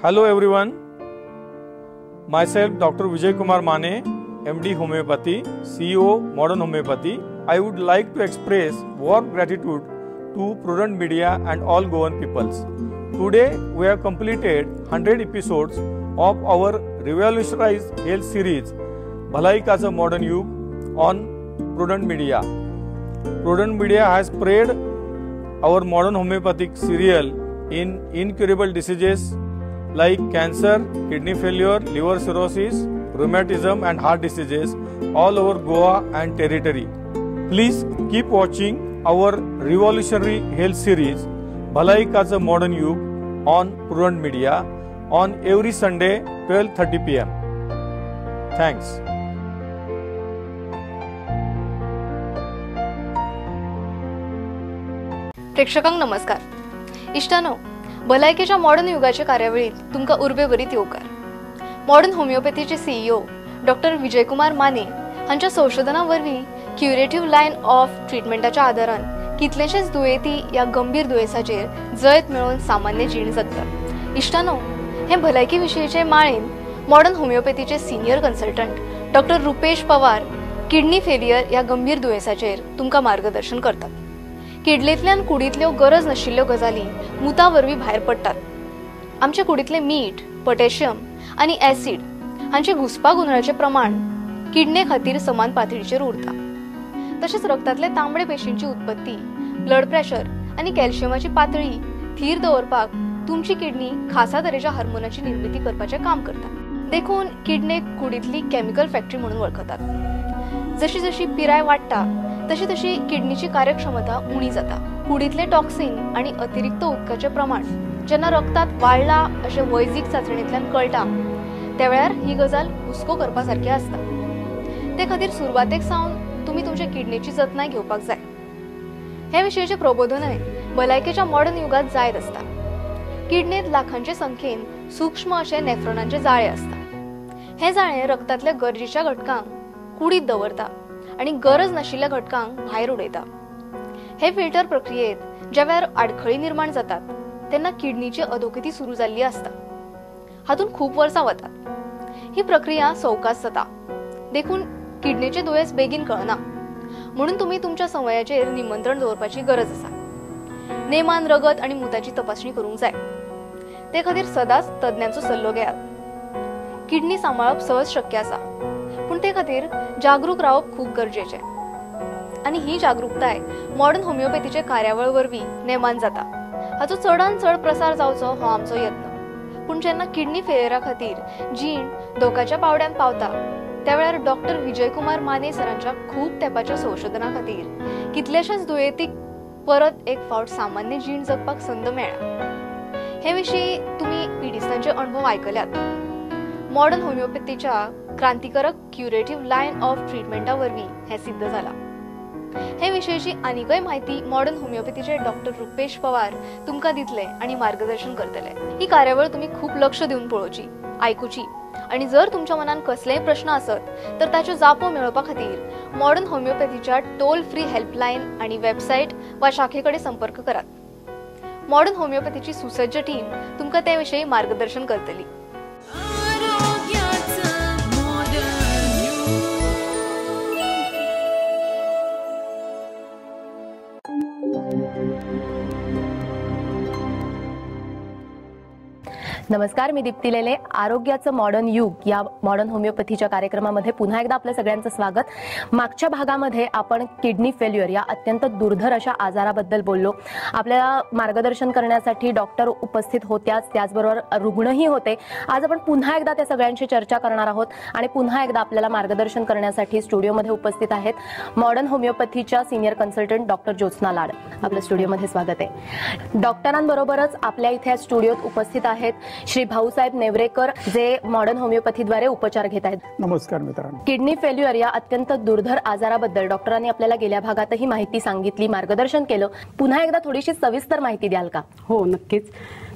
Hello everyone, myself Dr. Vijay Kumar Mane, MD Homeopathy, CEO Modern Homeopathy. I would like to express warm gratitude to Prudent Media and all Goan peoples. Today we have completed 100 episodes of our revolutionized health series Bhalaikacha Modern Yug on Prudent Media. Prudent Media has spread our modern homeopathic serial in incurable diseases like cancer, kidney failure, liver cirrhosis, rheumatism and heart diseases all over Goa and territory. Please keep watching our revolutionary health series Bhalaikacha Modern Yug on Prudent Media on every Sunday 12:30 PM. Thanks. प्रेक्षकांक नमस्कार. इष्टानो, भलायकेच्या modern युगाच्या कार्यावळीत तुमका उर्बे बरीत येवकार. Modern होमिओपॅथीचे CEO doctor Vijay Kumar Mane हांच्या संशोधनावरवी curative line of ट्रीटमेंटाच्या आधारान कितलेशेच दुयेंती या गंभीर दुयेंसाचेर जैत मेळोवन सामान्य जीण जगतात. इष्टानो, हे भलायकी विशयीचे माळेन मॉडर्न होमिओपॅथीचे senior consultant doctor Rupesh Pawar kidney failure या गंभीर दुयेंसाचेर तुमका मार्गदर्शन करतात. किडलेंतल्यान कुडींतल्यो गरज नाशिल्ल्यो गजाली मुता वरवीं भायर पडटात. आमच्या कुडींतले मीठ, पोटॅशियम आनी ऍसिड हांचे घुसपा गुणांचे प्रमाण किडने खातीर समान पातळीचेर उरता. तशेंच रक्तांतले तांबडे पेशींची उत्पत्ती, ब्लड प्रेशर आनी कॅल्शियमाची पातळी थीर दवरपाक तुमची किडनी खासा तरेच्या हार्मोनाची निर्मिती करपाचें काम करता. देखून किडनेक कुडींतली केमिकल फॅक्टरी म्हणून वळखतात. जशी जशी पिराय वाडटा तशी तशी किडनीची कार्यक्षमता उणी जाता. कुडींतले टॉक्सिन आणि अतिरिक्त उदकाचे प्रमाण जेन्ना रक्तात वाडला अशें वैजीक चाचणींतल्यान कळटा त्या वेळार ही गजाल हुस्को करपा सारकी आसता. ते खातीर सुरवातेक सावन तुमी तुमच्या किडनीची जतनाय घेवपाक जाय. हे विशयीचे प्रबोधनय भलायकेच्या मॉडर्न युगात जायत आसता. किडनीत लाखांचे संख्येन सूक्ष्म अशे नेफ्रॉनांचे जाळे आसता. हे जाळे रक्तांतल्या गरजेच्या घटकांक कुडीत दवरता आणि गरज नाशिल्ल्या घटकांक भायर उडयता. हे फिल्टर प्रक्रियेत ज्या वेळार आडखळी निर्माण जातात तेन्ना किडनीची अधोगती सुरू जाल्ली आसता. हातून खूप वर्सां वतात. ही प्रक्रिया सवकास जाता. देखून किडनीचे दुयेंस बेगीन कळना. म्हणून तुम्ही तुमच्या संवयाचेर निमंत्रण दवरपाची गरज आसा. नेमान रगत आणि मुताची तपासणी करूंक जाय. ते खातीर सदांच तज्ञांचो सल्लो घेयात. किडनी सांबाळप सहज शक्य आसा, पूण ते खातीर जागरूक रावप खूप गरजेचे. आणि ही जागरूकताय मॉडर्न होमिओपॅथीचे कार्यावळ वरवीं नेमान जाता. हाचो चडांत चड प्रसार जावचो हो आमचो यत्न. पूण जेन्ना किडनी फेलियरा खातीर जीण धोक्याच्या पावड्यान पावता त्या वेळार डॉक्टर विजय कुमार माने सरांच्या खूप तेंपाच्या संशोधना खातीर कितलेशेच दुयेंतीक परत एक फावट सामान्य जीण जगपाक संद मेळ्ळा. हे विशीं तुमी पिडिस्तांचे अणभव आयकल्यात. मॉडर्न होमिओपॅथीच्या क्रांतिकारक क्युरेटिव्ह लाइन ऑफ ट्रीटमेंटा वरवीं हे सिद्ध जाला. हे विशयीची आनीकय माहिती मॉडर्न होमिओपॅथीचे डॉक्टर रुपेश पवार तुमकां दितले आणि मार्गदर्शन करतले. ही कार्यावळ तुम्ही खूप लक्ष दिवन पळोवची, आयकुची आणि जर तुमच्या मनान कसलेय प्रश्न आसत तर ताचो जापो मेळोवपा खातीर मॉडर्न होमिओपॅथीच्या टोल फ्री हेल्पलाइन आणि वेबसाईट वा शाखेकडे संपर्क करात. मॉडर्न होमिओपॅथीची सुसज्ज टीम तुमकां त्या विशयी मार्गदर्शन करतली. नमस्कार, मी दीप्ती लेले. आरोग्याचं मॉडर्न युग या मॉडर्न होमिओपॅथीच्या कार्यक्रमामध्ये पुन्हा एकदा आपल्या सगळ्यांचं स्वागत. मागच्या भागामध्ये आपण किडनी फेल्युअर या अत्यंत दुर्धर अशा आजाराबद्दल बोललो. आपल्याला मार्गदर्शन करण्यासाठी डॉक्टर उपस्थित होत्याच, त्याचबरोबर रुग्णही होते. आज आपण पुन्हा एकदा त्या सगळ्यांची चर्चा करणार आहोत आणि पुन्हा एकदा आपल्याला मार्गदर्शन करण्यासाठी स्टुडिओमध्ये उपस्थित आहेत मॉडर्न होमिओपॅथीच्या senior consultant doctor Jyotsna Lad. आपल्या स्टुडिओमध्ये स्वागत आहे. डॉक्टरांबरोबरच आपल्या इथे स्टुडिओत उपस्थित आहेत श्री भाऊसाहेब नेवरेकर, जे मॉडर्न होमिओपॅथीद्वारे उपचार घेत आहेत. नमस्कार मित्रांनो. किडनी फेल्युअर या अत्यंत दुर्धर आजाराबद्दल डॉक्टरांनी आपल्याला गेल्या भागातही माहिती सांगितली, मार्गदर्शन केलं. पुन्हा एकदा थोडीशी सविस्तर माहिती द्याल का? हो, नक्कीच.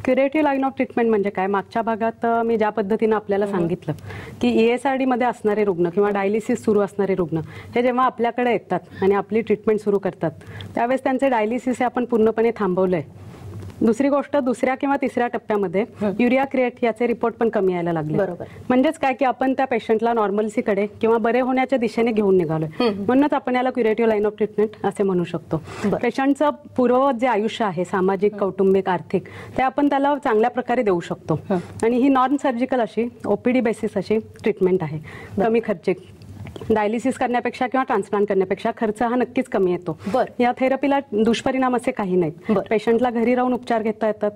क्युरेटिव्ह लाईन ऑफ ट्रीटमेंट म्हणजे काय? मागच्या भागात मी ज्या पद्धतीने आपल्याला सांगितलं की ESRD मध्ये असणारे रुग्ण किंवा डायलिसिस सुरू असणारे रुग्ण हे जेव्हा आपल्याकडे येतात आणि आपली ट्रीटमेंट सुरू करतात त्यावेळेस त्यांचे डायलिसिस हे आपण पूर्णपणे थांबवलंय. दुसरी गोष्ट, दुसऱ्या किंवा तिसऱ्या टप्प्यामध्ये युरिया क्रिएट याचे रिपोर्ट पण कमी यायला लागले. बरोबर. म्हणजेच काय की आपण त्या पेशंटला नॉर्मल्सीकडे किंवा बरे होण्याच्या दिशेने घेऊन निघालोय. म्हणूनच आपण याला क्युरेटिव्ह लाईन ऑफ ट्रीटमेंट असे म्हणू शकतो. पेशंटचं पूर्ववत जे आयुष्य आहे, सामाजिक, कौटुंबिक, आर्थिक, ते आपण त्याला चांगल्या प्रकारे देऊ शकतो. आणि ही नॉन सर्जिकल अशी ओपीडी बेसिस अशी ट्रीटमेंट आहे, कमी खर्चिक. डायलिसिस करण्यापेक्षा किंवा ट्रान्सप्लांट करण्यापेक्षा खर्च हा नक्कीच कमी येतो. या थेरपीला दुष्परिणाम असे काही नाहीत. पेशंटला घरी राहून उपचार घेता येतात.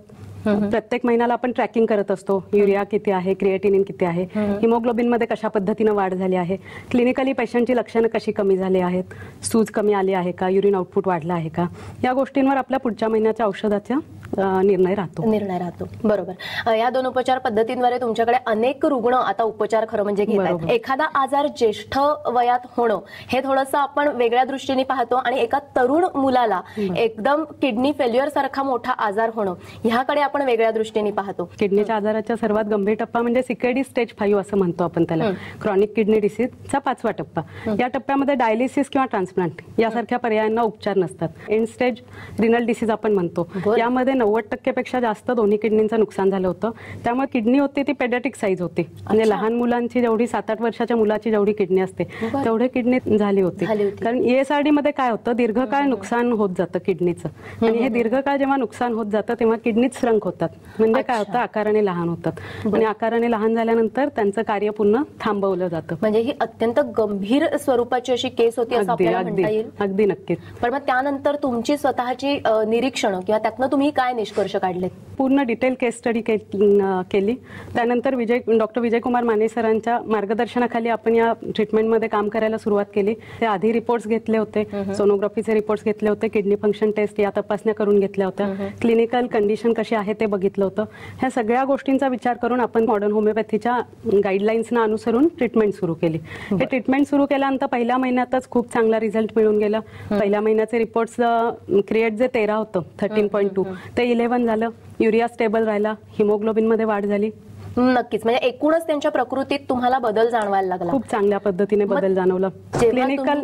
प्रत्येक महिन्याला आपण ट्रॅकिंग करत असतो, युरिया किती आहे, क्रिएटिनिन किती आहे, हिमोग्लोबिन मध्ये कशा पद्धतीने वाढ झाली आहे, क्लिनिकली पेशंटची लक्षणं कशी कमी झाली आहेत, सूज कमी आली आहे का, युरिन आउटपुट वाढला आहे का, या गोष्टींवर आपल्या पुढच्या महिन्याच्या औषधाचा निर्णय राहतो. बरोबर. या दोन उपचार पद्धतींद्वारे तुमच्याकडे अनेक रुग्ण आता उपचार खरं म्हणजे घेत आहेत. एखादा आजार ज्येष्ठ वयात होणं हे थोडंसं आपण वेगळ्या दृष्टीने पाहतो आणि एका तरुण मुलाला एकदम किडनी फेल्युअर सारखा मोठा आजार होणं ह्याकडे आपण वेगळ्या दृष्टीने पाहतो. किडनीच्या आजाराचा सर्वात गंभीर टप्पा म्हणजे सीकेडी स्टेज 5 असं म्हणतो आपण त्याला, क्रॉनिक किडनी डिसीजचा 5वा टप्पा. या टप्प्यामध्ये डायलिसिस किंवा ट्रान्सप्लांट यासारख्या पर्यायांना उपचार नसतात. एंड स्टेज रिनल डिसीज आपण म्हणतो. यामध्ये 90% पेक्षा जास्त दोन्ही किडनीचं नुकसान झालं होतं. त्यामुळे किडनी होती ती पेडियाट्रिक साईज होती, म्हणजे लहान मुलांची जेवढी 7-8 वर्षाच्या मुलाची जेवढी किडनी असते तेवढी किडनी झाली होती. कारण ESRD मध्ये काय होतं, दीर्घकाळ नुकसान होत जातं किडनीचं. आणि हे दीर्घकाळ जेव्हा नुकसान होत जातं तेव्हा किडनीच श्रंक होतात. म्हणजे काय होतं, आकाराने लहान होतात. आणि आकाराने लहान झाल्यानंतर त्यांचं कार्य पूर्ण थांबवलं जातं. म्हणजे ही अत्यंत गंभीर स्वरूपाची अशी केस होती असं आपल्याला म्हणता येईल. अगदी नक्कीच. पण मग त्यानंतर तुमची स्वतःची निरीक्षण किंवा त्यातनं तुम्ही काय निष्कर्ष काढले? पूर्ण डिटेल केस स्टडी केली. त्यानंतर डॉक्टर विजयकुमार माने सरांच्या मार्गदर्शनाखाली आपण या ट्रीटमेंटमध्ये काम करायला सुरुवात केली. ते आधी रिपोर्ट्स घेतले होते, सोनोग्राफीचे रिपोर्ट्स घेतले होते, किडनी फंक्शन टेस्ट या तपासण्या करून घेतल्या होत्या, क्लिनिकल कंडिशन कशी आहे ते बघितलं होतं. ह्या सगळ्या गोष्टींचा विचार करून आपण मॉडर्न होमिओपॅथीच्या गाईडलाईन्सना अनुसरून ट्रीटमेंट सुरू केली. हे ट्रीटमेंट सुरू केल्यानंतर पहिल्या महिन्यातच खूप चांगला रिझल्ट मिळून गेला. पहिल्या महिन्याचे रिपोर्ट्स क्रिएट जे 13 होतं 13.2 ते 11 झालं. युरिया स्टेबल राहिला, हिमोग्लोबिन मध्ये वाढ झाली. नक्कीच. म्हणजे एकूणच त्यांच्या प्रकृतीत तुम्हाला बदल जाणवायला लागला. खूप चांगल्या पद्धतीने बदल जाणवला. क्लिनिकल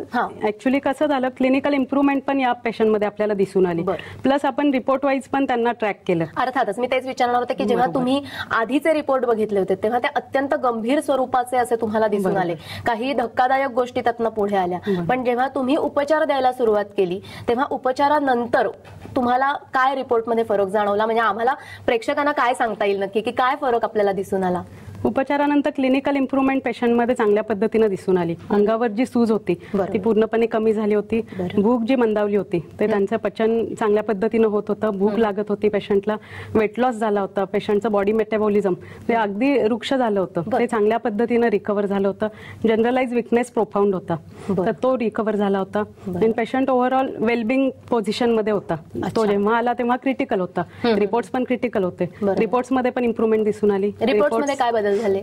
ऍक्च्युली कसं झालं, क्लिनिकल इम्प्रुव्हमेंट पण या पेशंटमध्ये आपल्याला दिसून आली. प्लस आपण रिपोर्ट वाईज पण त्यांना ट्रॅक केलं. अर्थातच मी तेच विचारणार होते की जेव्हा तुम्ही आधीचे रिपोर्ट बघितले होते तेव्हा ते अत्यंत गंभीर स्वरूपाचे असे तुम्हाला दिसून आले. काही धक्कादायक गोष्टी त्यातनं पुढे आल्या. पण जेव्हा तुम्ही उपचार द्यायला सुरुवात केली तेव्हा उपचारानंतर तुम्हाला काय रिपोर्टमध्ये फरक जाणवला? म्हणजे आम्हाला प्रेक्षकांना काय सांगता येईल नक्की की काय फरक आपल्याला दिसून आला? उपचारानंतर क्लिनिकल इम्प्रुव्हमेंट पेशंटमध्ये चांगल्या पद्धतीने दिसून आली. अंगावर जी सूज होती ती पूर्णपणे कमी झाली होती. भूक जी मंदावली होती ते त्यांचं पचन चांगल्या पद्धतीनं होत होतं. भूक लागत होती पेशंटला. वेट लॉस झाला होता. पेशंटचं बॉडी मेटाबॉलिझम ते अगदी वृक्ष झालं होतं. ते चांगल्या पद्धतीनं रिकव्हर झालं होतं. जनरलाइज विकनेस प्रोफाउंड होता तर तो रिकव्हर झाला होता. आणि पेशंट ओव्हरऑल वेलबिंग पोझिशन मध्ये होता. तो जेव्हा आला तेव्हा क्रिटिकल होता. रिपोर्ट्स पण क्रिटिकल होते. रिपोर्ट्स मध्ये पण इम्प्रुव्हमेंट दिसून आली. रिपोर्ट्समध्ये काय बदल झाले?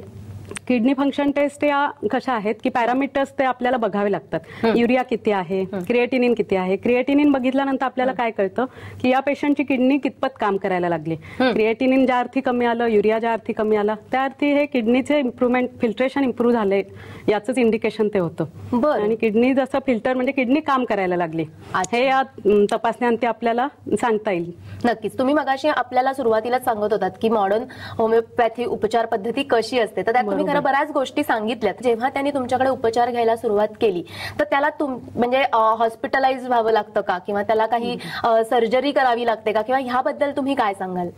किडनी फंक्शन टेस्ट या कशा आहेत की पॅरामीटर्स ते आपल्याला बघावे लागतात. युरिया किती आहे, क्रिएटिनिन किती आहे. क्रिएटिनिन बघितल्यानंतर आपल्याला काय कळतं की या पेशंटची किडनी कितपत काम करायला लागली. क्रिएटिनिन ज्या अर्थी कमी आलं, युरिया ज्या अर्थी कमी आला त्या अर्थी हे किडनीचे इम्प्रुव्हमेंट, फिल्ट्रेशन इम्प्रूव्ह झाले याचंच इंडिकेशन ते होतं. आणि किडनी जसं फिल्टर म्हणजे किडनी काम करायला लागली हे या तपासण्यांती आपल्याला सांगता येईल. नक्कीच. तुम्ही मगाशी आपल्याला सुरुवातीला सांगत होतात की मॉडर्न होमिओपॅथी उपचार पद्धती कशी असते, तर त्यात तुम्ही खरं बऱ्याच गोष्टी सांगितल्यात. जेव्हा त्यांनी तुमच्याकडे उपचार घ्यायला सुरुवात केली तर त्याला म्हणजे हॉस्पिटलाइज व्हावं लागतं का किंवा त्याला काही सर्जरी करावी लागते का किंवा ह्याबद्दल तुम्ही काय सांगाल?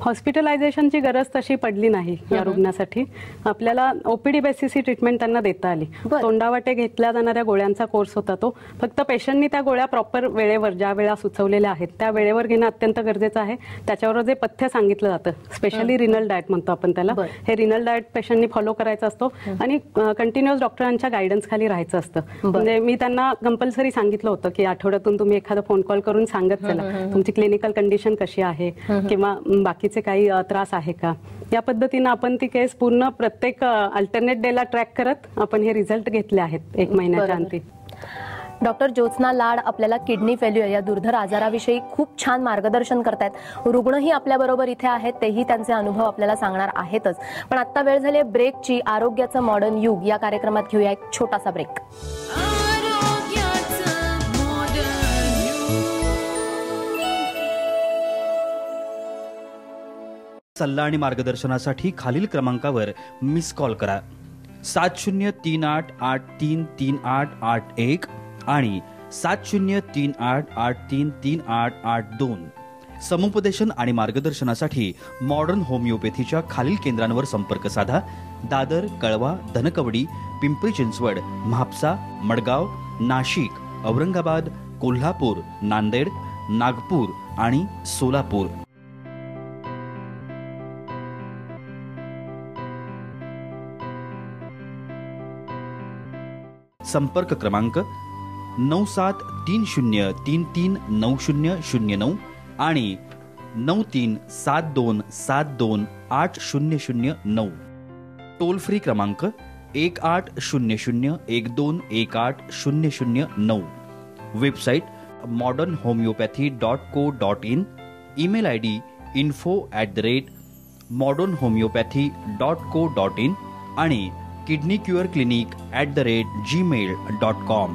हॉस्पिटलायझेशनची गरज तशी पडली नाही या रुग्णासाठी. आपल्याला ओपीडी बेसिस ही ट्रीटमेंट त्यांना देता आली. तोंडावाटे घेतल्या जाणाऱ्या गोळ्यांचा कोर्स होता तो. फक्त पेशंटनी त्या गोळ्या प्रॉपर वेळेवर ज्या वेळा सुचवलेल्या आहेत त्या वेळेवर घेणं अत्यंत गरजेचं आहे. त्याच्यावर जे पथ्य सांगितलं जातं, स्पेशली रिनल डाएट म्हणतो आपण त्याला, हे रिनल डाएट पेशंटनी फॉलो करायचा असतो आणि कंटिन्युअस डॉक्टरांच्या गायडन्स खाली राहायचं असतं. म्हणजे मी त्यांना कंपल्सरी सांगितलं होतं की आठवड्यातून तुम्ही एखादा फोन कॉल करून सांगत चला तुमची क्लिनिकल कंडिशन कशी आहे किंवा बाकी काही त्रास आहे का. या पद्धतीनं आपण ती केस पूर्ण प्रत्येक अल्टरनेट डेला ट्रॅक करत आपण हे रिझल्ट घेतले आहेत 1 महिन्याच्या अंती. डॉक्टर ज्योत्स्ना लाड आपल्याला किडनी फेल्युअर या दुर्धर आजाराविषयी खूप छान मार्गदर्शन करतायत. रुग्णही आपल्याबरोबर इथे आहेत, तेही त्यांचे अनुभव आपल्याला सांगणार आहेतच. पण आता वेळ झाली ब्रेकची. आरोग्याचं मॉडर्न युग या कार्यक्रमात घेऊया एक छोटासा ब्रेक. सल्ला आणि मार्गदर्शनासाठी खालील क्रमांकावर मिस कॉल करा. 7038833881 आणि 7038833882. समुपदेशन आणि मार्गदर्शनासाठी मॉडर्न होमिओपॅथीच्या खालील केंद्रांवर संपर्क साधा. दादर, कळवा, धनकवडी, पिंपरी चिंचवड, म्हापसा, मडगाव, नाशिक, औरंगाबाद, कोल्हापूर, नांदेड, नागपूर आणि सोलापूर. संपर्क क्रमांक 9730339009 आणि 9372728009. टोल फ्री क्रमांक 180012180009. Website modernhomeopathy.co.in. Email ID info@modernhomeopathy.co.in आणि kidneycureclinic@gmail.com.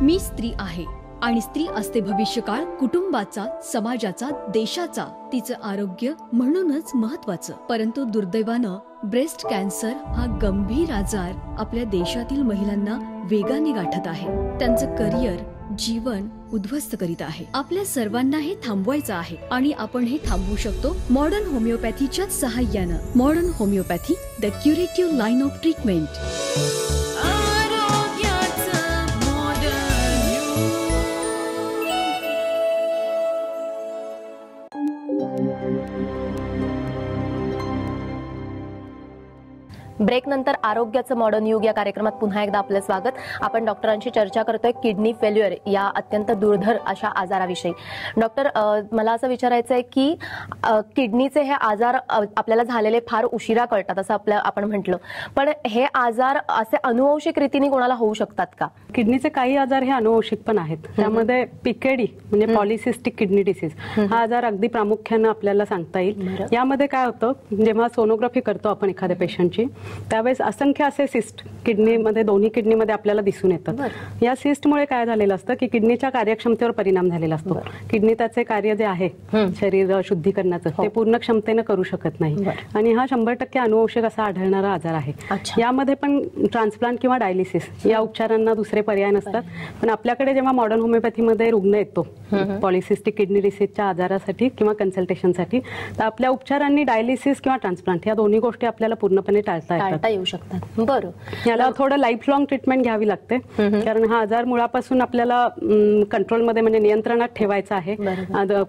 मी स्त्री आहे आणि स्त्री असते भविष्यकाळ कुटुंबाचा, समाजाचा, देशाचा. तिचं आरोग्य म्हणूनच महत्वाचं. परंतु दुर्दैवानं ब्रेस्ट कॅन्सर हा गंभीर आजार आपल्या देशातील महिलांना वेगाने गाठत आहे. त्यांचं करिअर, जीवन उद्ध्वस्त करीत आहे. आपल्या सर्वांना हे थांबवायचं आहे आणि आपण हे थांबवू शकतो मॉडर्न होमिओपॅथीच्या सहाय्यानं. Modern homeopathy, the curative line of treatment. Break नंतर आरोग्याचं मॉडर्न युग या कार्यक्रमात पुन्हा एकदा आपलं स्वागत. आपण डॉक्टरांशी चर्चा करतोय किडनी फेल्युअर या अत्यंत दुर्धर अशा आजाराविषयी. डॉक्टर, मला असं विचारायचं आहे की किडनीचे हे आजार आपल्याला झालेले फार उशिरा कळतात असं आपण म्हटलं, पण हे आजार असे अनुवंशिक रीतीने कोणाला होऊ शकतात का? किडनीचे काही आजार हे अनुवंशिक पण आहेत. त्यामध्ये PKD म्हणजे पॉलिसिस्टिक किडनी डिसीज हा आजार अगदी प्रामुख्याने आपल्याला सांगता येईल. यामध्ये काय होतं, जेव्हा सोनोग्राफी करतो आपण एखाद्या पेशंटची, त्यावेळेस असंख्य असे सिस्ट किडनीमध्ये, दोन्ही किडनीमध्ये आपल्याला दिसून येतात. या सिस्टमुळे काय झालेलं असतं की किडनीच्या कार्यक्षमतेवर परिणाम झालेला असतो. किडनी त्याचे कार्य जे आहे शरीर शुद्धीकरणाचं ते पूर्ण क्षमतेनं करू शकत नाही आणि हा 100% अनुवंशिक असा आढळणारा आजार आहे. यामध्ये पण ट्रान्सप्लांट किंवा डायलिसिस या उपचारांना दुसरे पर्याय नसतात. पण आपल्याकडे जेव्हा मॉडर्न होमिओपॅथीमध्ये रुग्ण येतो पॉलिसिस्टिक किडनी डिसीजच्या आजारासाठी किंवा कन्सल्टेशनसाठी, तर आपल्या उपचारांनी डायलिसिस किंवा ट्रान्सप्लांट या दोन्ही गोष्टी आपल्याला पूर्णपणे टाळता येऊ शकतात. बरं, याला थोडं लाईफ लॉंग ट्रीटमेंट घ्यावी लागते, कारण हा आजार मुळापासून आपल्याला कंट्रोलमध्ये म्हणजे नियंत्रणात ठेवायचा आहे.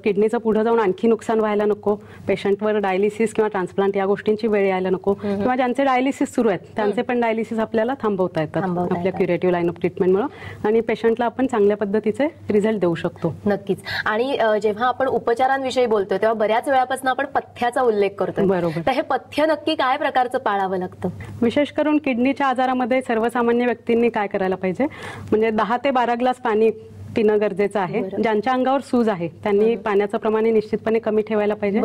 किडनीचं पुढे जाऊन आणखी नुकसान व्हायला नको, पेशंटवर डायलिसिस किंवा ट्रान्सप्लांट या गोष्टींची वेळ यायला नको, किंवा ज्यांचे डायलिसिस सुरू आहेत त्यांचे पण डायलिसिस आपल्याला थांबवता येतात आपल्या क्युरेटिव्ह लाईन ऑफ ट्रीटमेंटमुळे, आणि पेशंटला आपण चांगल्या पद्धतीचे रिझल्ट देऊ शकतो. नक्कीच. आणि जेव्हा आपण उपचारांविषयी बोलतोय तेव्हा बऱ्याच वेळापासून आपण पथ्याचा उल्लेख करतोय. बरोबर. तर हे पथ्य नक्की काय प्रकारचं पाळावं लागतं? विशेष करून किडनीच्या आजारामध्ये सर्वसामान्य व्यक्तींनी काय करायला पाहिजे, म्हणजे 10 ते 12 ग्लास पाणी पिणं गरजेचं आहे. ज्यांच्या अंगावर सूज आहे त्यांनी पाण्याचं प्रमाण निश्चितपणे कमी ठेवायला पाहिजे.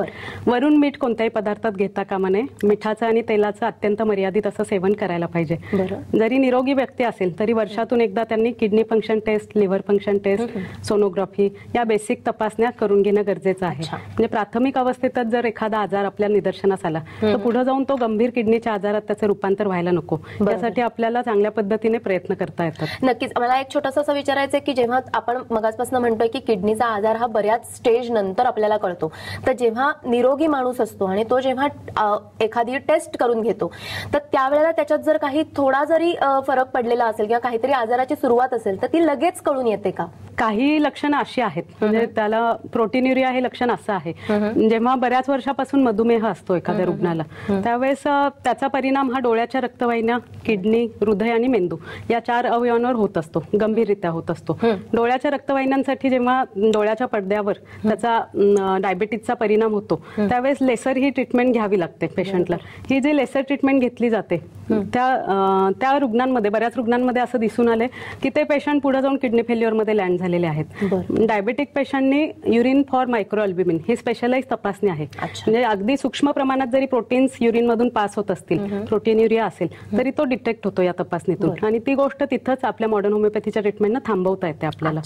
वरून मीठ कोणत्याही पदार्थात घेता कामा नये. मिठाचं आणि तेलाचं अत्यंत मर्यादित असं सेवन करायला पाहिजे. जरी निरोगी व्यक्ती असेल तरी वर्षातून एकदा त्यांनी kidney function test, liver function test, sonography या बेसिक तपासण्या करून घेणं गरजेचं आहे. म्हणजे प्राथमिक अवस्थेतच जर एखादा आजार आपल्या निदर्शनास आला तर पुढे जाऊन तो गंभीर किडनीच्या आजारात त्याचं रूपांतर व्हायला नको. यासाठी आपल्याला चांगल्या पद्धतीने प्रयत्न करता येतात. नक्कीच. मला एक छोटंसं असं विचारायचं आहे की जेव्हा आपण मगासपासून म्हणतोय की किडनीचा आजार हा बऱ्याच स्टेज नंतर आपल्याला कळतो, तर जेव्हा निरोगी माणूस असतो आणि तो जेव्हा एखादी टेस्ट करून घेतो तर त्यावेळेला त्याच्यात जर काही थोडा जरी फरक पडलेला असेल किंवा काहीतरी आजाराची सुरुवात असेल तर ती लगेच कळून येते का? काही लक्षणं अशी आहेत, म्हणजे त्याला प्रोटीन्युरिया हे लक्षण असं आहे, जेव्हा बऱ्याच वर्षापासून मधुमेह असतो एखाद्या रुग्णाला त्यावेळेस त्याचा परिणाम हा डोळ्याच्या रक्तवाहिन्या, किडनी, हृदय आणि मेंदू या 4 अवयवांवर होत असतो, गंभीररित्या होत असतो. डोळ्याच्या रक्तवाहिन्यांसाठी जेव्हा डोळ्याच्या पडद्यावर त्याचा डायबिटीसचा परिणाम होतो त्यावेळेस लेसर ही ट्रीटमेंट घ्यावी लागते पेशंटला. ही जी लेसर ट्रीटमेंट घेतली जाते त्या रुग्णांमध्ये, बऱ्याच रुग्णांमध्ये असं दिसून आलंय की ते पेशंट पुढे जाऊन किडनी फेल्युअरमध्ये लँड झाले झालेले आहेत. डायबेटिक पेशंटनी युरिन फॉर मायक्रो अल्ब्युमिन ही स्पेशलाइज तपासणी आहे. म्हणजे अगदी सूक्ष्म प्रमाणात जरी प्रोटीन्स युरिन मधून पास होत असतील, प्रोटीन युरिया असेल, तरी तो डिटेक्ट होतो या तपासणीतून आणि ती गोष्ट तिथंच आपल्या मॉडर्न होमिओपॅथीच्या ट्रीटमेंटनं थांबवता येते आपल्याला.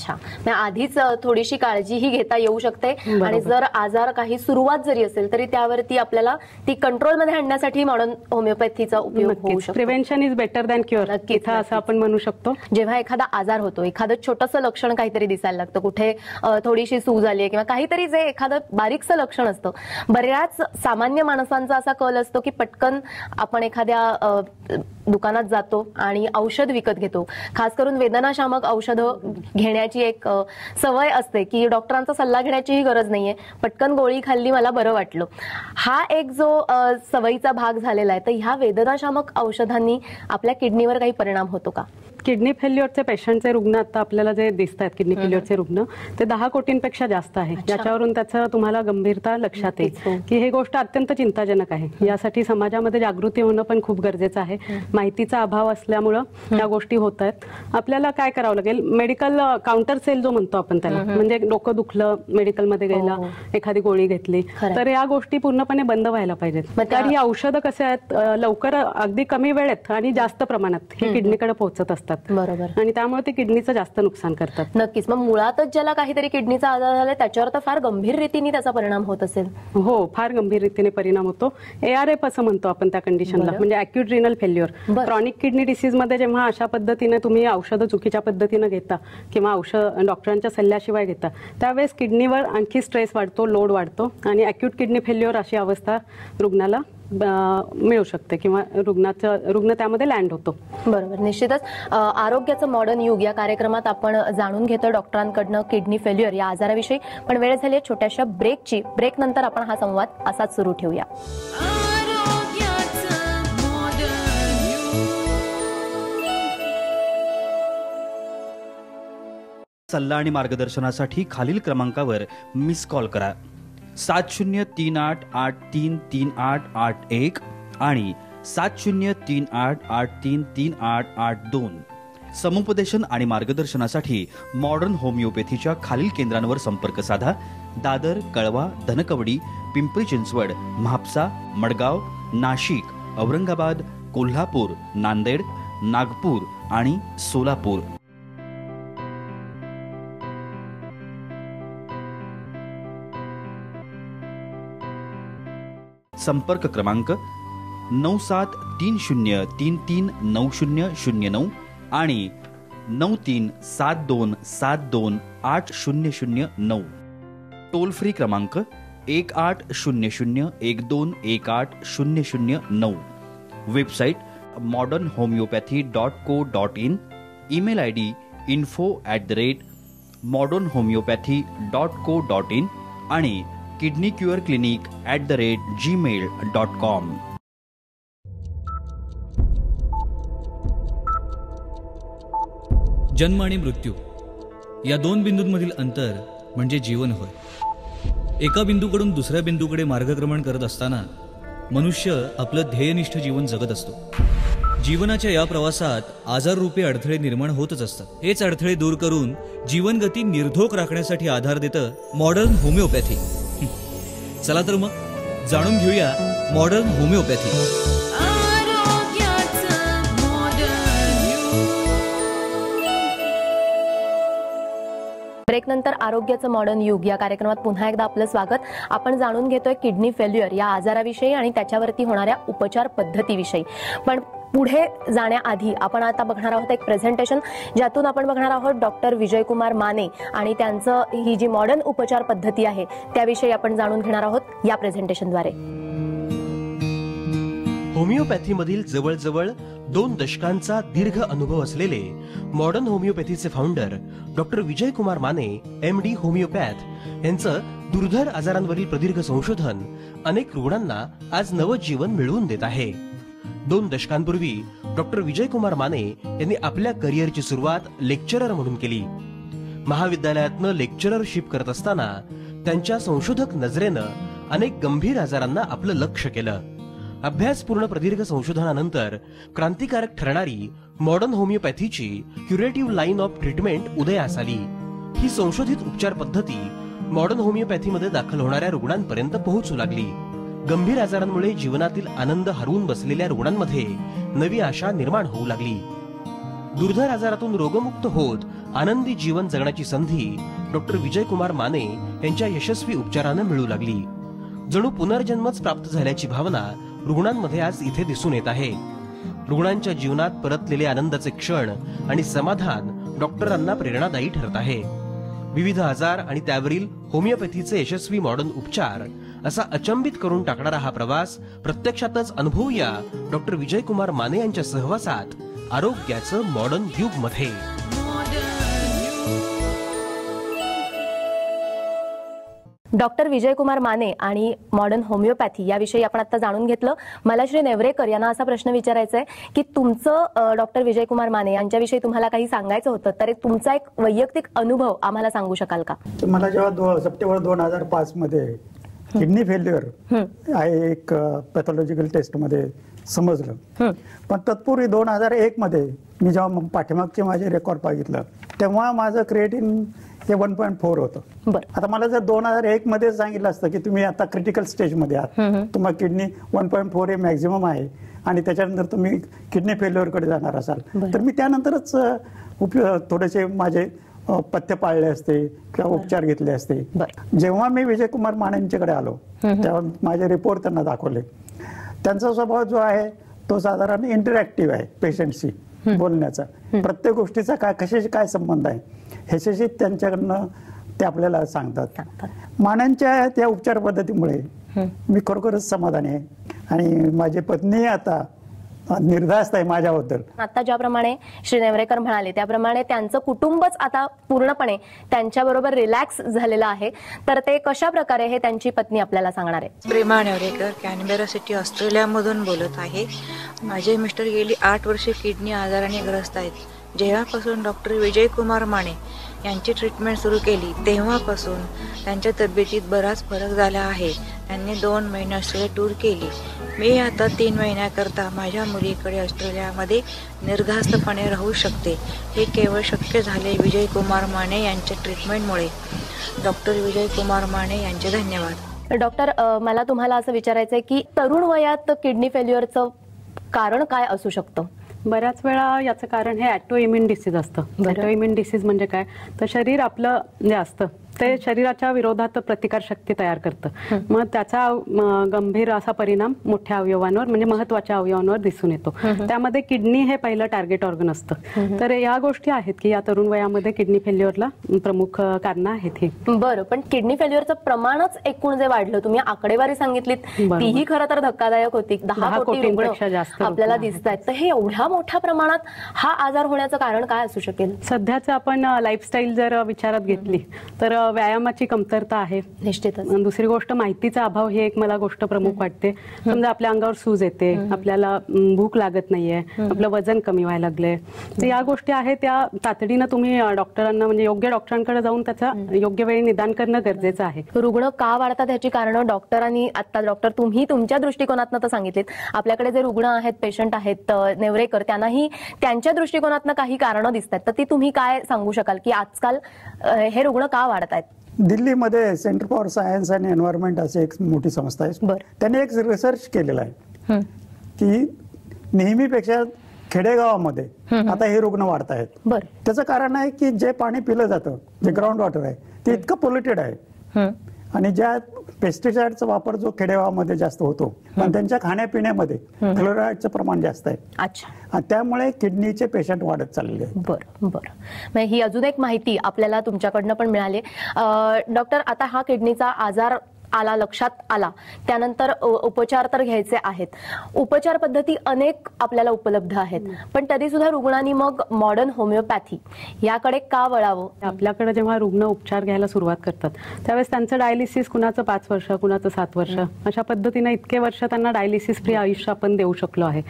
आधीच थोडीशी काळजीही घेता येऊ शकते आणि जर आजार काही सुरुवात जरी असेल तरी त्यावरती आपल्याला ती कंट्रोलमध्ये आणण्यासाठी मॉडर्न होमिओपॅथीचा उपयोग होऊ शकतो. Prevention is better than cure असं आपण म्हणू शकतो. जेव्हा एखादा आजार होतो, एखादं छोटंसं लक्षण काहीतरी दिसायला लागतं, कुठे थोडीशी सूज आली किंवा काहीतरी जे एखादं बारीकसं लक्षण असतं, बऱ्याच सामान्य माणसांचा असा कल असतो की पटकन आपण एखाद्या दुकानात जातो आणि औषध विकत घेतो. खास करून वेदनाशामक औषधं घेण्याची एक सवय असते की डॉक्टरांचा सल्ला घेण्याचीही गरज नाहीये, पटकन गोळी खाल्ली मला बरं वाटलं. हा एक जो सवयीचा भाग झालेला आहे, तर ह्या वेदनाशामक औषधांनी आपल्या किडनीवर काही परिणाम होतो का? किडनी फेल्युअरचे पेशंटचे रुग्ण आता आपल्याला जे दिसत आहेत, किडनी फेल्युअरचे रुग्ण, ते 10 कोटींपेक्षा जास्त आहे. ज्याच्यावरून त्याचं तुम्हाला गंभीरता लक्षात येईल की ही गोष्ट अत्यंत चिंताजनक आहे. यासाठी समाजामध्ये जागृती होणं पण खूप गरजेचं आहे. माहितीचा अभाव असल्यामुळं या गोष्टी होत आहेत. आपल्याला काय करावं लागेल, मेडिकल काउंटर सेल जो म्हणतो आपण त्याला, म्हणजे डोकं दुखलं, मेडिकलमध्ये गेला, एखादी गोळी घेतली, तर या गोष्टी पूर्णपणे बंद व्हायला पाहिजेत. तर ही औषधं कसे आहेत, लवकर अगदी कमी वेळेत आणि जास्त प्रमाणात ही किडनीकडे पोहोचत असतात. बरोबर. आणि त्यामुळे ते किडनीचं जास्त नुकसान करतात. नक्कीच. मग मुळातच ज्याला काहीतरी किडनीचा आजार झाला त्याच्यावर तर फार गंभीर रीतीने त्याचा परिणाम होत असेल. हो, फार गंभीर रीतीने परिणाम होतो. ARF असं म्हणतो आपण त्या कंडिशनला, म्हणजे acute renal failure. Chronic kidney disease मध्ये जेव्हा अशा पद्धतीने तुम्ही औषधं चुकीच्या पद्धतीने घेता किंवा औषध डॉक्टरांच्या सल्ल्याशिवाय घेता, त्यावेळेस किडनीवर आणखी स्ट्रेस वाढतो, लोड वाढतो आणि अॅक्यूट किडनी फेल्युअर अशी अवस्था रुग्णाला मिळू शकते किंवा रुग्ण त्यामध्ये लँड होतो. बरोबर. निश्चितच आरोग्याचं मॉडर्न युग या कार्यक्रमात आपण जाणून घेतो डॉक्टरांकडनं किडनी फेल्युअर या आजाराविषयी. पण वेळ झाली आहे छोट्याशा ब्रेकची. ब्रेक नंतर आपण हा संवाद असाच सुरू ठेवूया. सल्ला आणि मार्गदर्शनासाठी खालील क्रमांकावर मिस कॉल करा. 7038833881 आणि 7038833882. समुपदेशन आणि मार्गदर्शनासाठी मॉडर्न होमिओपॅथीच्या खालील केंद्रांवर संपर्क साधा. दादर, कळवा, धनकवडी, पिंपरी चिंचवड, म्हापसा, मडगाव, नाशिक, औरंगाबाद, कोल्हापूर, नांदेड, नागपूर आणि सोलापूर. संपर्क क्रमांक 9730339009 आणि 9372728009. टोल फ्री क्रमांक 180012180009. Website modernhomeopathy.co.in. Email ID info@modernhomeopathy.co.in आणि kidneycureclinic@gmail.com. जन्म आणि मृत्यू या दोन बिंदूंमधील अंतर म्हणजे जीवन होय. एका बिंदूकडून दुसऱ्या बिंदूकडे मार्गक्रमण करत असताना मनुष्य आपलं ध्येयनिष्ठ जीवन जगत असतो. जीवनाच्या या प्रवासात आजाररूपी अडथळे निर्माण होतच असतात. हेच अडथळे दूर करून जीवनगती निर्धोक राखण्यासाठी आधार देतं मॉडर्न होमिओपॅथी. चला तर मग जाणून घेऊया मॉडर्न होमिओपॅथी. ब्रेक नंतर आरोग्याचं मॉडर्न युग या कार्यक्रमात पुन्हा एकदा आपलं स्वागत. आपण जाणून घेतोय किडनी फेल्युअर या आजाराविषयी आणि त्याच्यावरती होणाऱ्या उपचार पद्धतीविषयी. पण पुढे जाण्याआधी आपण आता बघणार आहोत एक प्रेझेंटेशन, ज्यातून आपण बघणार आहोत डॉक्टर विजयकुमार माने आणि त्यांचं ही जी मॉडर्न उपचार पद्धती आहे त्याविषयी आपण जाणून घेणार आहोत या प्रेझेंटेशनद्वारे. होमिओपॅथीमधील जवळजवळ 2 दशकांचा दीर्घ अनुभव असलेले मॉडर्न होमिओपॅथीचे founder doctor Vijaykumar Mane MD homeopath यांचं दुर्धर आजारांवरील प्रदीर्घ संशोधन अनेक रुग्णांना आज नवजीवन मिळवून देत आहे. 2 दशकांपूर्वी डॉक्टर विजयकुमार माने यांनी आपल्या करिअरची सुरुवात लेक्चरर म्हणून केली. महाविद्यालयातनं लेक्चररशिप करत असताना त्यांच्या संशोधक नजरेनं अनेक गंभीर आजारांना आपलं लक्ष केलं. अभ्यासपूर्ण प्रदीर्घ संशोधनानंतर क्रांतिकारक ठरणारी मॉडर्न होमिओपॅथीची क्युरेटिव्ह लाईन ऑफ ट्रीटमेंट उदयास आली. ही संशोधित उपचार पद्धती मॉडर्न होमिओपॅथीमध्ये दाखल होणाऱ्या रुग्णांपर्यंत पोहोचू लागली. गंभीर आजारांमुळे जीवनातील आनंद हरवून बसलेल्या रुग्णांमध्ये नवी आशा निर्माण होऊ लागली. दुर्धर आजारातून रोगमुक्त होत आनंदी जीवन जगण्याची संधी डॉक्टर विजयकुमार माने यांच्या यशस्वी उपचारानं मिळू लागली. जणू पुनर्जन्मच प्राप्त झाल्याची भावना रुग्णांमध्ये आज इथे दिसून येत आहे. रुग्णांच्या जीवनात परतलेले आनंदाचे क्षण आणि समाधान डॉक्टरांना प्रेरणादायी ठरत आहे. विविध आजार आणि त्यावरील होमिओपॅथीचे यशस्वी मॉडर्न उपचार असा अचंबित करून टाकणारा हा प्रवास प्रत्यक्षातच अनुभवूया डॉक्टर विजयकुमार माने यांच्या सहवासात आरोग्याचं मॉडर्न युग मध्ये. डॉक्टर विजयकुमार माने आणि मॉडर्न होमिओपॅथी याविषयी आपण आता जाणून घेतलं. मला श्री नेवरेकर यांना असा प्रश्न विचारायचा आहे की तुमचं डॉक्टर विजयकुमार माने यांच्याविषयी तुम्हाला काही सांगायचं होतं तर तुमचा एक वैयक्तिक अनुभव आम्हाला सांगू शकाल का? मला जेव्हा सप्टेंबर 2005 मध्ये किडनी फेल्युअर आहे एक पॅथॉलॉजिकल टेस्ट मध्ये समजलं, पण तत्पूर्वी 2001 मध्ये मी जेव्हा पाठीमागचे माझे रेकॉर्ड बघितलं तेव्हा माझं क्रिएटिन हे 1.4 होतं. आता मला जर 2001 मध्ये सांगितलं असतं की तुम्ही आता क्रिटिकल स्टेज मध्ये आहात, तुम्हाला किडनी 1.4 हे मॅक्झिमम आहे आणि त्याच्यानंतर तुम्ही किडनी फेल्युअर कडे जाणार असाल तर मी त्यानंतरच थोडेसे माझे पथ्य पाळले असते किंवा उपचार घेतले असते. जेव्हा मी विजयकुमार मानेंच्याकडे आलो तेव्हा माझे रिपोर्ट त्यांना दाखवले. त्यांचा स्वभाव जो आहे तो साधारण इंटरॅक्टिव्ह आहे पेशंटशी बोलण्याचा, प्रत्येक गोष्टीचा काय कशाशी काय संबंध आहे ह्याच्याशी त्यांच्याकडनं ते आपल्याला सांगतात. मानांच्या त्या उपचार पद्धतीमुळे मी खरोखरच समाधानी आहे आणि माझी पत्नी आता निर्धास्त आहे माझ्याबद्दल. आता ज्याप्रमाणे श्री नेवरेकर म्हणाले त्याप्रमाणे त्यांचं कुटुंबच आता पूर्णपणे त्यांच्याबरोबर रिलॅक्स झालेलं आहे. तर ते कशा प्रकारे हे त्यांची पत्नी आपल्याला सांगणार आहे. प्रेमा नेवरेकर, कॅनबेरा सिटी, ऑस्ट्रेलियामधून बोलत आहे. माझे मिस्टर गेली 8 वर्षे किडनी आजाराने ग्रस्त आहेत. जेव्हापासून डॉक्टर विजयकुमार माने यांची ट्रीटमेंट सुरू केली तेव्हापासून त्यांच्या तब्येतीत बराच फरक झाला आहे. त्यांनी 2 महिने ऑस्ट्रेलिया टूर केली. मी आता 3 महिन्याकरता माझ्या मुलीकडे ऑस्ट्रेलियामध्ये निर्धास्तपणे राहू शकते. हे केवळ शक्य झाले विजयकुमार माने यांच्या ट्रीटमेंटमुळे. डॉक्टर विजयकुमार माने यांचे धन्यवाद. डॉक्टर, मला तुम्हाला असं विचारायचं आहे की तरुण वयात किडनी फेल्युअरचं कारण काय असू शकतं? बऱ्याच वेळा याचं कारण हे ऑटो इम्युन डिसीज असतं. ऑटो इम्युन डिसीज म्हणजे काय तर शरीर आपलं जे असतं ते शरीराच्या विरोधात प्रतिकारशक्ती तयार करतं. मग त्याचा गंभीर असा परिणाम मोठ्या अवयवांवर म्हणजे महत्वाच्या अवयवांवर दिसून येतो. त्यामध्ये किडनी हे पहिलं टार्गेट ऑर्गन असतं. तर या गोष्टी आहेत की या तरुण वयामध्ये किडनी फेल्युअरला प्रमुख कारण आहेत ही. बरं, पण किडनी फेल्युअरचं प्रमाणच एकूण जे वाढलं, तुम्ही आकडेवारी सांगितलीत तीही खरं तर धक्कादायक होती. 10 कोटींपेक्षा जास्त आपल्याला दिसत आहेत. तर हे एवढ्या मोठ्या प्रमाणात हा आजार होण्याचं कारण काय असू शकेल? सध्याच आपण लाईफस्टाईल जर विचारात घेतली तर व्यायामाची कमतरता आहे निश्चितच. दुसरी गोष्ट माहितीचा अभाव ही एक मला गोष्ट प्रमुख वाटते. समजा आपल्या अंगावर सूज येते, आपल्याला भूक लागत नाहीये, आपलं वजन कमी व्हायला लागलंय, तर या गोष्टी आहेत त्या तातडीनं तुम्ही डॉक्टरांना म्हणजे योग्य डॉक्टरांकडे जाऊन त्याचा योग्य वेळी निदान करणं गरजेचं आहे. रुग्ण का वाढतात ह्याची कारणं डॉक्टरांनी आता डॉक्टर तुम्ही तुमच्या दृष्टिकोनातनं तर सांगितलीत. आपल्याकडे जे रुग्ण आहेत, पेशंट आहेत नेवरेकर, त्यांनाही त्यांच्या दृष्टिकोनातनं काही कारणं दिसतात. तर ती तुम्ही काय सांगू शकाल की आजकाल हे रुग्ण का वाढत आहेत? दिल्लीमध्ये centre for science and environment अशी एक मोठी संस्था आहे. त्यांनी एक रिसर्च केलेला आहे की नेहमीपेक्षा खेडेगावामध्ये आता हे रुग्ण वाढत आहेत. त्याचं कारण आहे की जे पाणी पिलं जातं, जे ग्राउंड वॉटर आहे ते इतकं पोल्युटेड आहे आणि ज्या पेस्टिसाइडचा वापर जो खेडेगावामध्ये जास्त होतो पण त्यांच्या खाण्यापिण्यामध्ये फ्लोराईडचं प्रमाण जास्त आहे. अच्छा, त्यामुळे किडनीचे पेशंट वाढत चाललेले आहेत. बरं, ही अजून एक माहिती आपल्याला तुमच्याकडनं पण मिळाली. डॉक्टर, आता हा किडनीचा आजार आला, लक्षात आला, त्यानंतर उपचार तर घ्यायचे आहेत. उपचार पद्धती अनेक आपल्याला उपलब्ध आहेत, पण तरी सुद्धा रुग्णांनी मग मॉडर्न होमिओपॅथी याकडे का वळावं? आपल्याकडे जेव्हा रुग्ण उपचार घ्यायला सुरुवात करतात त्यावेळेस त्यांचं डायलिसिस कुणाचं 5 वर्ष, कुणाचं 7 वर्ष, अशा पद्धतीने इतके वर्ष त्यांना डायलिसिस फ्री आयुष्य आपण देऊ शकलो आहे.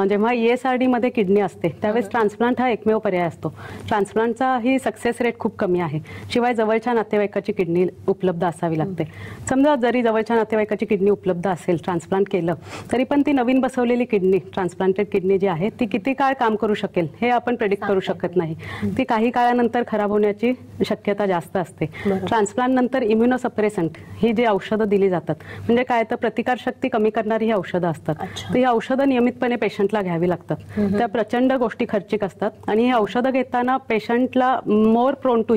जेव्हा ESRD मध्ये किडनी असते त्यावेळेस ट्रान्सप्लांट हा एकमेव पर्याय असतो. ट्रान्सप्लांटचा ही सक्सेस रेट खूप कमी आहे. शिवाय जवळच्या नातेवाईकाची किडनी उपलब्ध असावी लागते. समजा जरी जवळच्या नातेवाईकाची किडनी उपलब्ध असेल, ट्रान्सप्लांट केलं तरी पण ती नवीन बसवलेली किडनी, ट्रान्सप्लांटेड किडनी जी आहे ती किती काळ काम करू शकेल हे आपण प्रेडिक्ट करू शकत नाही. ती काही काळानंतर खराब होण्याची शक्यता जास्त असते. ट्रान्सप्लांट नंतर इम्युनोसप्रेसंट ही जी औषधं दिली जातात, म्हणजे काय तर प्रतिकारशक्ती कमी करणारी ही औषधं असतात. तर ही औषधं नियमितपणे पेशंटला घ्यावी लागतात. त्या प्रचंड गोष्टी खर्चिक असतात आणि ही औषधं घेताना पेशंटला more prone to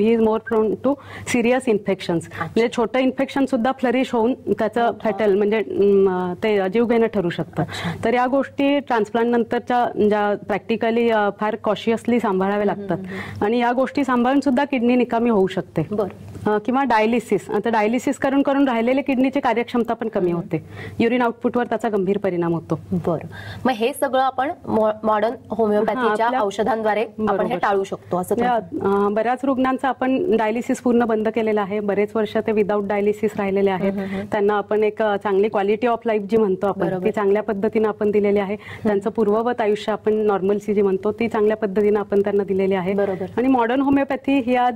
serious infections, म्हणजे छोटं इन्फेक्शन सुद्धा फ्लरिश होऊन त्याचं फॅटल म्हणजे ते जीवघेणं ठरू शकतं. तर या गोष्टी ट्रान्सप्लांट नंतरच्या ज्या प्रॅक्टिकली फार कॉशियसली सांभाळाव्या लागतात आणि या गोष्टी सांभाळून सुद्धा किडनी निकामी होऊ शकते. किंवा डायलिसिस, आता डायलिसिस करून करून राहिलेली किडनीची कार्यक्षमता पण कमी होते. युरिन आउटपुटवर त्याचा गंभीर परिणाम होतो. बरं, मग हे सगळं आपण मॉडर्न होमिओपॅथीच्या औषधांद्वारे आपण हे टाळू शकतो असं? बऱ्याच रुग्णांचा आपण डायलिसिस पूर्ण बंद केलेला आहे. बरेच वर्ष ते विदाऊट डायलिसिस राहिलेले आहेत. त्यांना आपण एक चांगली क्वालिटी ऑफ लाईफ जी म्हणतो आपण ती चांगल्या पद्धतीने आपण दिलेली आहे. त्यांचं पूर्ववत आयुष्य आपण नॉर्मलसी जी म्हणतो ती चांगल्या पद्धतीने आपण त्यांना दिलेली आहे. आणि मॉडर्न होमिओपॅथी ही आज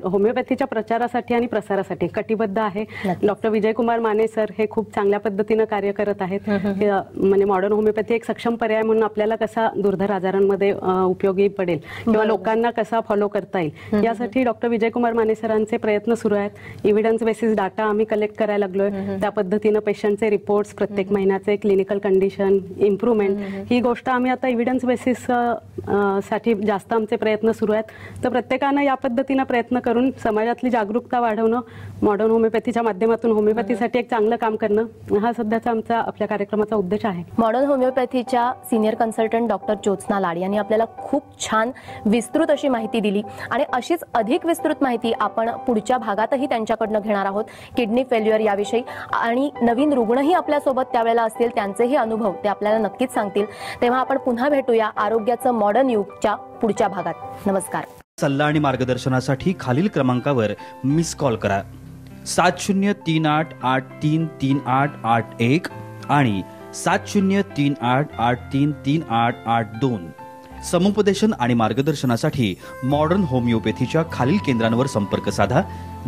होमिओपॅथीच्या प्रचारासाठी आणि प्रसारासाठी कटिबद्ध आहे. डॉक्टर विजयकुमार माने सर हे खूप चांगल्या पद्धतीने कार्य करत आहेत. म्हणजे मॉडर्न होमिओपॅथी एक सक्षम पर्याय म्हणून आपल्याला कसा दुर्धर आजारांमध्ये उपयोगी पडेल किंवा लोकांना कसा फॉलो करता येईल यासाठी डॉक्टर विजयकुमार माने सरांचे प्रयत्न सुरू आहेत. इव्हिडन्स बेसिस डाटा आम्ही कलेक्ट करायला लागलोय. त्या पद्धतीनं पेशंटचे रिपोर्ट्स, प्रत्येक महिन्याचे क्लिनिकल कंडिशन, इम्प्रुव्हमेंट, ही गोष्ट आम्ही आता इव्हिडन्स बेसिस साठी जास्त आमचे प्रयत्न सुरू आहेत. तर प्रत्येकानं या पद्धतीनं प्रयत्न करून समाजातली जागरूकता वाढवणं, मॉडर्न होमिओपॅथीच्या माध्यमातून होमिओपॅथीसाठी एक चांगलं काम करणं हा सध्याचा आमचा आपल्या कार्यक्रमाचा उद्देश आहे. मॉडर्न होमिओपॅथीच्या senior consultant doctor Jyotsna Lad यांनी आपल्याला खूप छान विस्तृत अशी माहिती दिली आणि अशीच अधिक विस्तृत माहिती आपण पुढच्या भागातही त्यांच्याकडनं घेणार आहोत. किडनी फेल्युअर याविषयी आणि नवीन रुग्णही आपल्यासोबत त्यावेळेला असतील, त्यांचेही अनुभव ते आपल्याला नक्कीच सांगतील. तेव्हा आपण पुन्हा भेटूया आरोग्याचं मॉडर्न युगच्या पुढच्या भागात. नमस्कार. सल्ला आणि मार्गदर्शनासाठी खालील क्रमांकावर मिस कॉल करा. 7038833881 आणि 7038833882. समुपदेशन आणि मार्गदर्शनासाठी मॉडर्न होमिओपॅथीच्या खालील केंद्रांवर संपर्क साधा.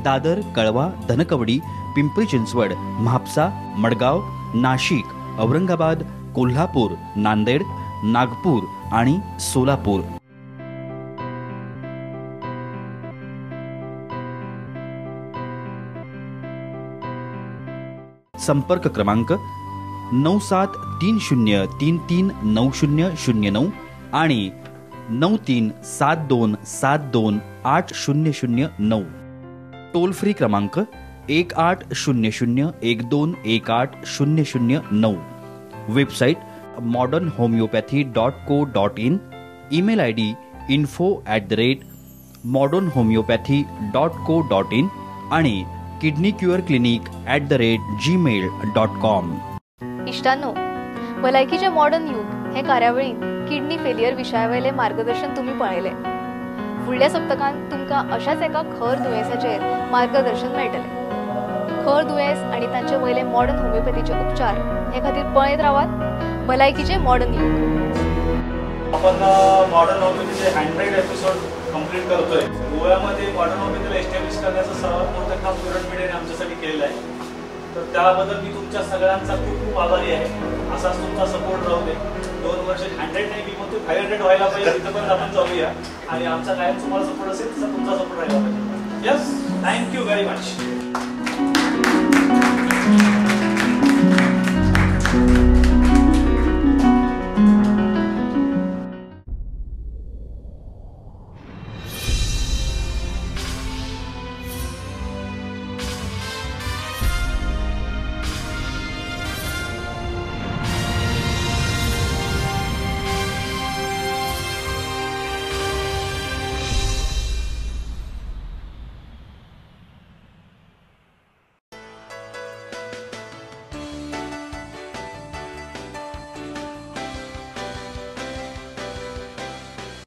दादर, कळवा, धनकवडी, पिंपरी चिंचवड, म्हापसा, मडगाव, नाशिक, औरंगाबाद, कोल्हापूर, नांदेड, नागपूर आणि सोलापूर. संपर्क क्रमांक 9730339009 आणि 9372728009. टोल फ्री क्रमांक 180012180009. Website modernhomeopathy.co.in. Email ID info@modernhomeopathy.co.in आणि kidneycureclinic@gmail.com. इष्टांनो, भलायकीचे मॉडर्न युग हे कार्यावळीत किडनी फेलियर विशयावयले मार्गदर्शन तुम्ही पळयले. फुडल्या सप्तकांत तुमकां अशाच एका खर दुयेंसाचेर मार्गदर्शन मेळटलें. खर दुयेंस आणि तांचे वयले मॉडर्न होमिओपॅथीचे उपचार हे खातीर पळयत रावात भलायकीचे मॉडर्न युग. आपण मॉडर्न होमिओपॅथीचे 100 एपिसोड कंप्लीट करतोय. गोव्यामध्ये मॉडर्न होमिओपॅथीला एस्टॅब्लिश करण्याचा सर्वात मोठं काम प्युरंट मीडियाने आमच्यासाठी केलेलं आहे. तर त्याबद्दल मी तुमच्या सगळ्यांचा खूप खूप आभारी आहे. असाच तुमचा सपोर्ट राहू दे. 2 वर्ष 100 नाही, मी म्हणतो 500 व्हायला पाहिजे. तिथपर्यंत आपण जाऊया आणि आमचा कायम तुम्हाला सपोर्ट असेल तसा तुमचा सपोर्ट राहिला पाहिजे. Yes, thank you very much.